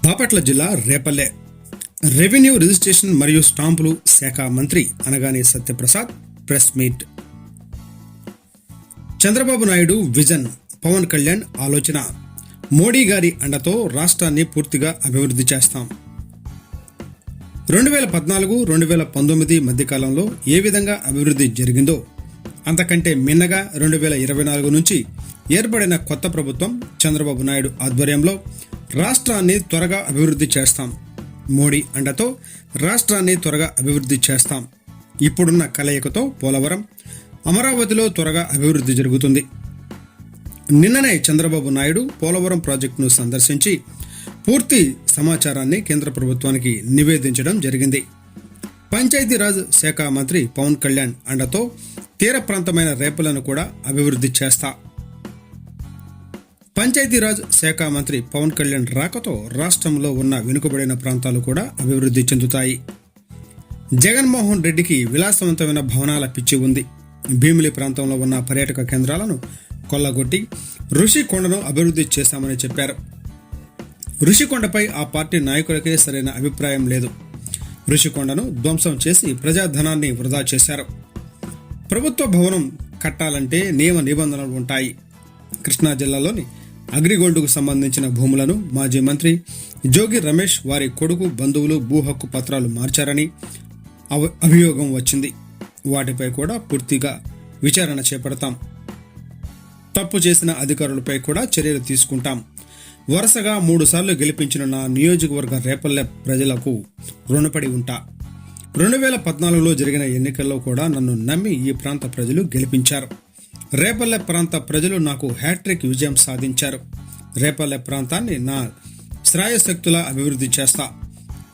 బాపట్ల జిల్లా Repalle revenue registration మరియు స్టాంపులు శాఖ మంత్రి అనగానే Satyaprasad press meet. Chandrababu Naidu vision, Pawan Kalyan ఆలోచన, మోడీ గారి అండతో రాష్ట్రాన్ని పూర్తిగా అభివృద్ధి చేస్తాం. 2014-2019 మధ్యకాలంలో ఏ విధంగా అభివృద్ధి జరిగిందో అంతకంటే మిన్నగా 2024 నుంచి ఏర్పడిన కొత్త ప్రభుత్వం చంద్రబాబు నాయుడు ఆధ్వర్యంలో రాష్ట్రాన్ని త్వరగా అభివృద్ధి చేస్తాం. మోడీ అండతో రాష్ట్రాన్ని త్వరగా అభివృద్ధి చేస్తాం. ఇప్పుడున్న కలయికతో పోలవరం, అమరావతిలో త్వరగా అభివృద్ధి జరుగుతుంది. నిన్ననే చంద్రబాబు నాయుడు పోలవరం ప్రాజెక్టును సందర్శించి పూర్తి సమాచారాన్ని కేంద్ర ప్రభుత్వానికి నివేదించడం జరిగింది. పంచాయతీరాజ్ శాఖ మంత్రి పవన్ కళ్యాణ్ అండతో తీర ప్రాంతమైన రేపలను కూడా అభివృద్ధి చేస్తా. పంచాయతీరాజ్ శాఖ మంత్రి పవన్ కళ్యాణ్ రాకతో రాష్ట్రంలో ఉన్న వెనుకబడిన ప్రాంతాలు కూడా అభివృద్ధి చెందుతాయి. జగన్మోహన్ రెడ్డికి విలాసవంతమైన భవనాల పిచ్చి ఉంది. భీమిలి ప్రాంతంలో ఉన్న పర్యాటక కేంద్రాలను కొల్లగొట్టి ఋషికొండను అభివృద్ధి చేశామని చెప్పారు. ఋషికొండపై ఆ పార్టీ నాయకులకే సరైన అభిప్రాయం లేదు. ఋషికొండను ధ్వంసం చేసి ప్రజాధనాన్ని వృధా చేశారు. ప్రభుత్వ భవనం కట్టాలంటే నియమ నిబంధనలు ఉంటాయి. కృష్ణా జిల్లాలోని అగ్రిగోల్డ్కు సంబంధించిన భూములను మాజీ మంత్రి జోగి రమేష్ వారి కొడుకు బంధువులు భూ హక్కు పత్రాలు మార్చారని అభియోగం వచ్చింది. వాటిపై కూడా పూర్తిగా విచారణ చేపడతాం. తప్పు చేసిన అధికారులపై కూడా చర్యలు తీసుకుంటాం. వరుసగా 3 సార్లు గెలిపించిన నా నియోజకవర్గ రేపల్లె ప్రజలకు రుణపడి ఉంటా. 2014లో జరిగిన ఎన్నికల్లో కూడా నన్ను నమ్మి ఈ ప్రాంత ప్రజలు గెలిపించారు. రేపల్లె ప్రాంత ప్రజలు నాకు హ్యాట్రిక్ విజయం సాధించారు. రేపల్లె ప్రాంతాన్ని నా శ్రాయశక్తులా అభివృద్ధి చేస్తా.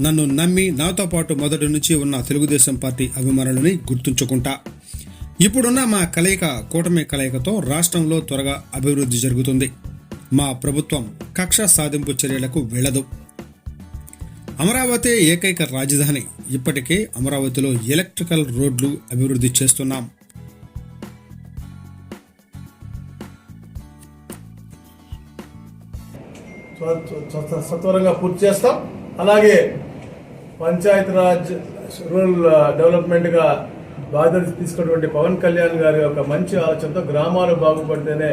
నన్ను నమ్మి నాతో పాటు మొదటి నుంచి ఉన్న తెలుగుదేశం పార్టీ అభిమానులని గుర్తుంచుకుంటా. ఇప్పుడున్న మా కలయిక, కూటమి కలయికతో రాష్ట్రంలో త్వరగా అభివృద్ధి జరుగుతుంది. మా ప్రభుత్వం కక్ష సాధింపు చర్యలకు వెళ్లదు. అమరావతి ఏకైక రాజధాని. ఇప్పటికే అమరావతిలో ఎలక్ట్రికల్ రోడ్లు అభివృద్ధి చేస్తున్నాం. సత్వరంగా పూర్తి చేస్తాం. అలాగే పంచాయతీరాజ్ రూరల్ డెవలప్మెంట్గా బాధ్యత తీసుకున్నటువంటి పవన్ కళ్యాణ్ గారి యొక్క మంచి ఆలోచనతో గ్రామాలు బాగుపడితేనే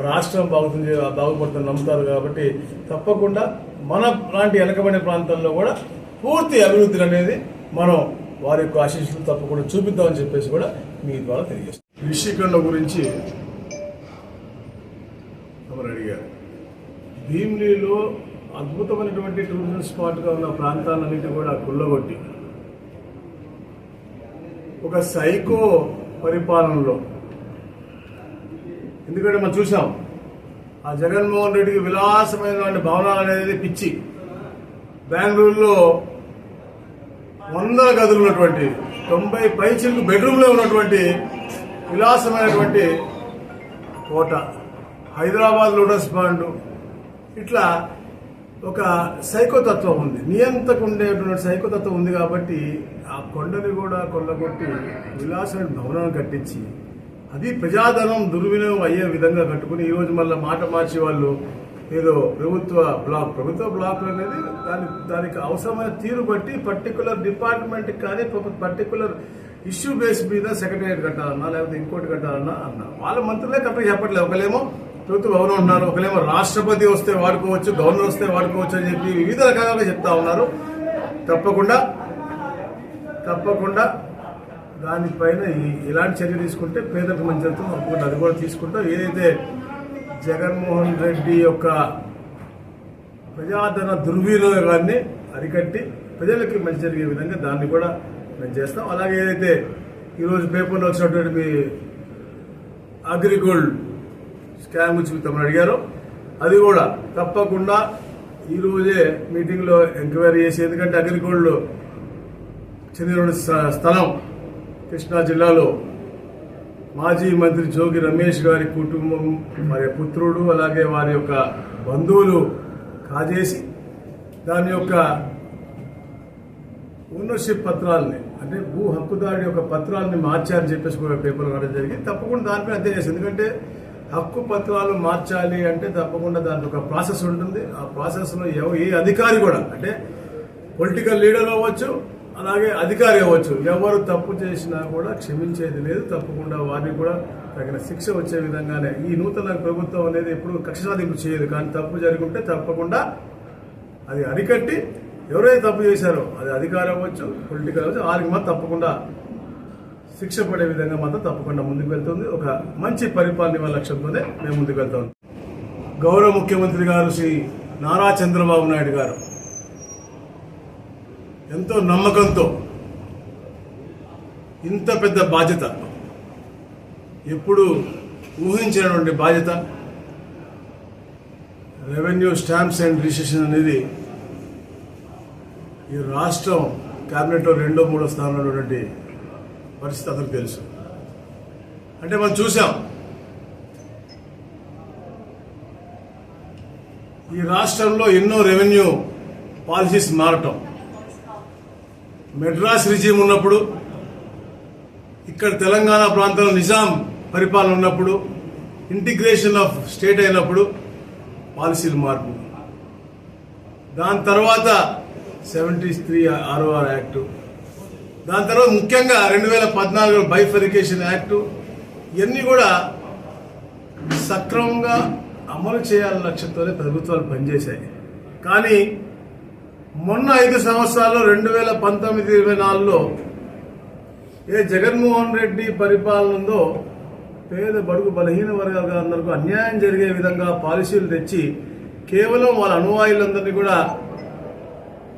రాష్ట్రం బాగుపడుతుందని నమ్ముతారు. కాబట్టి తప్పకుండా మన లాంటి వెనకబడిన ప్రాంతాల్లో కూడా పూర్తి అభివృద్ధి అనేది మనం వారి యొక్క ఆశీస్సులు తప్పకుండా చూపిద్దామని చెప్పేసి కూడా మీ ద్వారా తెలియజేస్తాం. రిషికొండ గురించి అడిగారు. భీమిలిలో అద్భుతమైనటువంటి టూరిజం స్పాట్గా ఉన్న ప్రాంతాలన్నింటి కూడా కుల్లగొట్టి ఒక సైకో పరిపాలనలో, ఎందుకంటే మనం చూసాం ఆ జగన్మోహన్ రెడ్డికి విలాసమైనటువంటి భవనాలు అనేది పిచ్చి. బెంగళూరులో 100 గదులు ఉన్నటువంటి 90 పైచిలకు బెడ్రూమ్లో ఉన్నటువంటి విలాసమైనటువంటి కోట, హైదరాబాద్ లోటస్ పాండ్, ఇట్లా ఒక సైకోతత్వం ఉంది, నియంతకు ఉండేటువంటి సైకోతత్వం ఉంది. కాబట్టి ఆ కొండని కూడా కొల్లగొట్టి విలాసమైన భవనాన్ని కట్టించి అది ప్రజాధనం దుర్వినియోగం అయ్యే విధంగా కట్టుకుని ఈరోజు మళ్ళీ మాట మార్చి వాళ్ళు ఏదో ప్రభుత్వ బ్లాక్ అనేది దానికి అవసరమైన తీరు బట్టి పర్టికులర్ డిపార్ట్మెంట్కి కానీ పర్టికులర్ ఇష్యూ బేస్ మీద సెక్రటరియట్ కట్టాలన్నా లేకపోతే ఇంకోటి కట్టాలన్నా అన్నా వాళ్ళ మంత్రులే కరెక్ట్గా చెప్పట్లేదు. ఒకలేమో ప్రభుత్వ భవనం ఉన్నారు, ఒకలేమో రాష్ట్రపతి వస్తే వాడుకోవచ్చు, గవర్నర్ వస్తే వాడుకోవచ్చు అని చెప్పి వివిధ రకాలుగా చెప్తా ఉన్నారు. తప్పకుండా దానిపైన ఇలాంటి చర్య తీసుకుంటే పేదలకు మంచి జరుగుతుంది. తప్పకుండా అది కూడా తీసుకుంటాం. ఏదైతే జగన్మోహన్ రెడ్డి యొక్క ప్రజాధన దుర్వినియోగాన్ని అరికట్టి ప్రజలకి మంచి జరిగే విధంగా దాన్ని కూడా మేము చేస్తాం. అలాగే ఏదైతే ఈరోజు పేపర్లో వచ్చినటువంటి మీ అగ్రిగోల్డ్ స్కామ్ గురించి తమను అడిగారో అది కూడా తప్పకుండా ఈరోజే మీటింగ్లో ఎంక్వైరీ చేసి, ఎందుకంటే అగ్రిగోల్డ్ చెందిన స్థలం కృష్ణా జిల్లాలో మాజీ మంత్రి జోగి రమేష్ గారి కుటుంబం, వారి పుత్రుడు, అలాగే వారి యొక్క బంధువులు కాజేసి దాని యొక్క ఓనర్షిప్ పత్రాలని, అంటే భూ హక్కుదారుడి యొక్క పత్రాలని మార్చారని చెప్పేసి కూడా పేపర్లు రావడం జరిగింది. తప్పకుండా దానిపై అధ్యయనం చేసి, ఎందుకంటే హక్కు పత్రాలు మార్చాలి అంటే తప్పకుండా దానికి ఒక ప్రాసెస్ ఉంటుంది. ఆ ప్రాసెస్లో ఏ అధికారి కూడా, అంటే పొలిటికల్ లీడర్ అవ్వచ్చు, అలాగే అధికారి అవ్వచ్చు, ఎవరు తప్పు చేసినా కూడా క్షమించేది లేదు. తప్పకుండా వారిని కూడా తగిన శిక్ష వచ్చే విధంగానే ఈ నూతన ప్రభుత్వం అనేది ఎప్పుడు కక్ష సాధింపు చేయదు. కానీ తప్పు జరుగుంటే తప్పకుండా అది అరికట్టి ఎవరైతే తప్పు చేశారో అది అధికారం అవ్వచ్చు, పొలిటికల్ అవ్వచ్చు, వారికి మాత్రం తప్పకుండా శిక్ష పడే విధంగా మాత్రం తప్పకుండా ముందుకు వెళ్తుంది. ఒక మంచి పరిపాలన ఇవ్వాల లక్ష్యంతోనే మేము ముందుకు వెళ్తాం. గౌరవ ముఖ్యమంత్రి గారు శ్రీ నారా చంద్రబాబు నాయుడు గారు ఎంతో నమ్మకంతో ఇంత పెద్ద బాధ్యత, ఎప్పుడు ఊహించినటువంటి బాధ్యత, రెవెన్యూ స్టాంప్స్ అండ్ రిజిస్ట్రేషన్ అనేది ఈ రాష్ట్రం క్యాబినెట్లో 2వ 3వ స్థానంలో ఉన్నటువంటి పరిస్థితి అందరికి తెలుసు. అంటే మనం చూసాం, ఈ రాష్ట్రంలో ఎన్నో రెవెన్యూ పాలసీస్ మారటం. మెడ్రాస్ రిజీమ్ ఉన్నప్పుడు, ఇక్కడ తెలంగాణ ప్రాంతంలో నిజాం పరిపాలన ఉన్నప్పుడు, ఇంటిగ్రేషన్ ఆఫ్ స్టేట్ అయినప్పుడు పాలసీలు మార్పు. దాని తర్వాత 73 ROR యాక్టు, దాని తర్వాత ముఖ్యంగా 2014 బైఫరికేషన్ యాక్టు, ఇవన్నీ కూడా సక్రమంగా అమలు చేయాలన్న లక్ష్యంతోనే ప్రభుత్వాలు పనిచేశాయి. కానీ మొన్న 5 సంవత్సరాల్లో 2019-24లో ఏ జగన్మోహన్ రెడ్డి పరిపాలన ఉందో పేద బడుగు బలహీన వర్గాలందరికీ అన్యాయం జరిగే విధంగా పాలసీలు తెచ్చి కేవలం వాళ్ళ అనువాయులందరినీ కూడా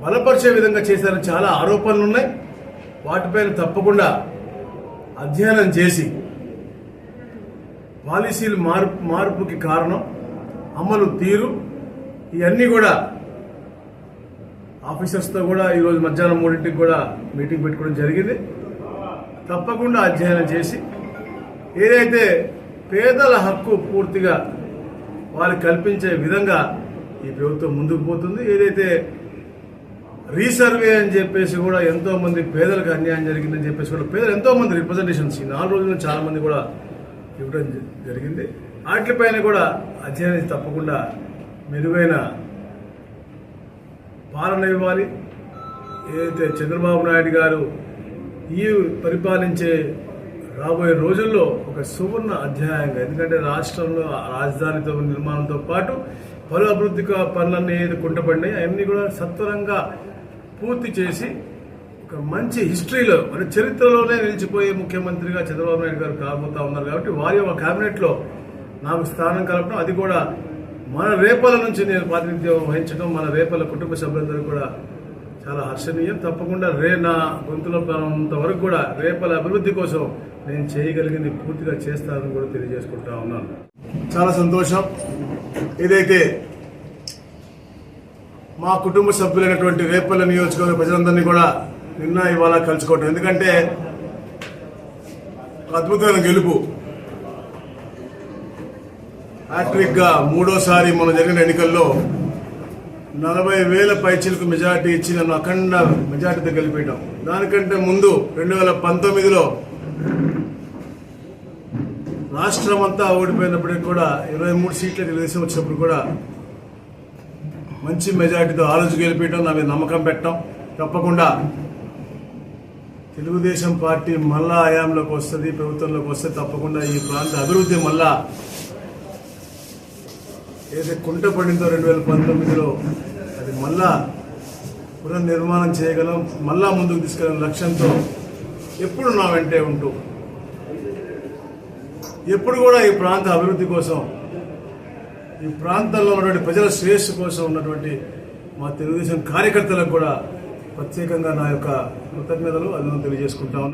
బలపరిచే విధంగా చేశారని చాలా ఆరోపణలు ఉన్నాయి. వాటిపైన తప్పకుండా అధ్యయనం చేసి పాలసీలు మార్పుకి కారణం, అమలు తీరు, ఇవన్నీ కూడా ఆఫీసర్స్తో కూడా ఈరోజు మధ్యాహ్నం 3ంటికి కూడా మీటింగ్ పెట్టుకోవడం జరిగింది. తప్పకుండా అధ్యయనం చేసి ఏదైతే పేదల హక్కు పూర్తిగా వారికి కల్పించే విధంగా ఈ ప్రభుత్వం ముందుకు పోతుంది. ఏదైతే రీసర్వే అని చెప్పేసి కూడా ఎంతో మంది పేదలకు అన్యాయం జరిగిందని చెప్పేసి కూడా పేదలు ఎంతో మంది రిప్రజెంటేషన్స్ ఈ 4 రోజుల్లో చాలా మంది కూడా ఇవ్వడం జరిగింది. వాటిపైన కూడా అధ్యయనం తప్పకుండా మెరుగైన పాలన ఇవ్వాలి. ఏదైతే చంద్రబాబు నాయుడు గారు ఈ పరిపాలించే రాబోయే రోజుల్లో ఒక సువర్ణ అధ్యాయంగా, ఎందుకంటే రాష్ట్రంలో రాజధానితో నిర్మాణంతో పాటు పలు అభివృద్ధి పనులన్నీ ఏది కుంటపడినాయి అవన్నీ కూడా సత్వరంగా పూర్తి చేసి ఒక మంచి హిస్టరీలో, అంటే చరిత్రలోనే నిలిచిపోయే ముఖ్యమంత్రిగా చంద్రబాబు నాయుడు గారు కాబోతా ఉన్నారు. కాబట్టి వారి క్యాబినెట్లో నాకు స్థానం కలపడం, అది కూడా మన రేపల నుంచి నేను ప్రాతినిధ్యం వహించడం, మన రేపల కుటుంబ సభ్యులందరూ కూడా చాలా హర్షణీయం. తప్పకుండా నా గొంతులో ఉన్నంత వరకు కూడా రేపల అభివృద్ధి కోసం నేను చేయగలిగింది పూర్తిగా చేస్తానని కూడా తెలియజేసుకుంటా ఉన్నాను. చాలా సంతోషం. ఏదైతే మా కుటుంబ సభ్యులైనటువంటి రేపల్ల నియోజకవర్గ ప్రజలందరినీ కూడా ఇవాళ కలుసుకోవటం, ఎందుకంటే అద్భుతమైన గెలుపు, హ్యాట్రిక్ గా 3వసారి మన జరిగిన ఎన్నికల్లో 40,000 పైచిలకు మెజార్టీ ఇచ్చి నన్ను అఖండ మెజార్టీతో గెలిపేయడం. దానికంటే ముందు 2019లో రాష్ట్రం అంతా ఓడిపోయినప్పటికీ కూడా 23 సీట్ల తెలుగుదేశం వచ్చినప్పుడు కూడా మంచి మెజార్టీతో ఆ రోజు గెలిపేయడం, నా మీద నమ్మకం పెట్టడం. తప్పకుండా తెలుగుదేశం పార్టీ మళ్ళా హయాంలోకి వస్తుంది, ప్రభుత్వంలోకి వస్తే తప్పకుండా ఈ ప్రాంత అభివృద్ధి మళ్ళా ఏదైతే కుంటపడిందో 2019లో అది మళ్ళా పునర్నిర్మాణం చేయగలం, మళ్ళా ముందుకు తీసుకెళ్ళిన లక్ష్యంతో ఎప్పుడు నా వెంటే ఉంటూ ఎప్పుడు కూడా ఈ ప్రాంత అభివృద్ధి కోసం, ఈ ప్రాంతంలో ఉన్నటువంటి ప్రజల శ్రేయస్సు కోసం ఉన్నటువంటి మా తెలుగుదేశం కార్యకర్తలకు కూడా ప్రత్యేకంగా నా యొక్క కృతజ్ఞతలు అభినందనలు తెలియజేసుకుంటా ఉన్నాను.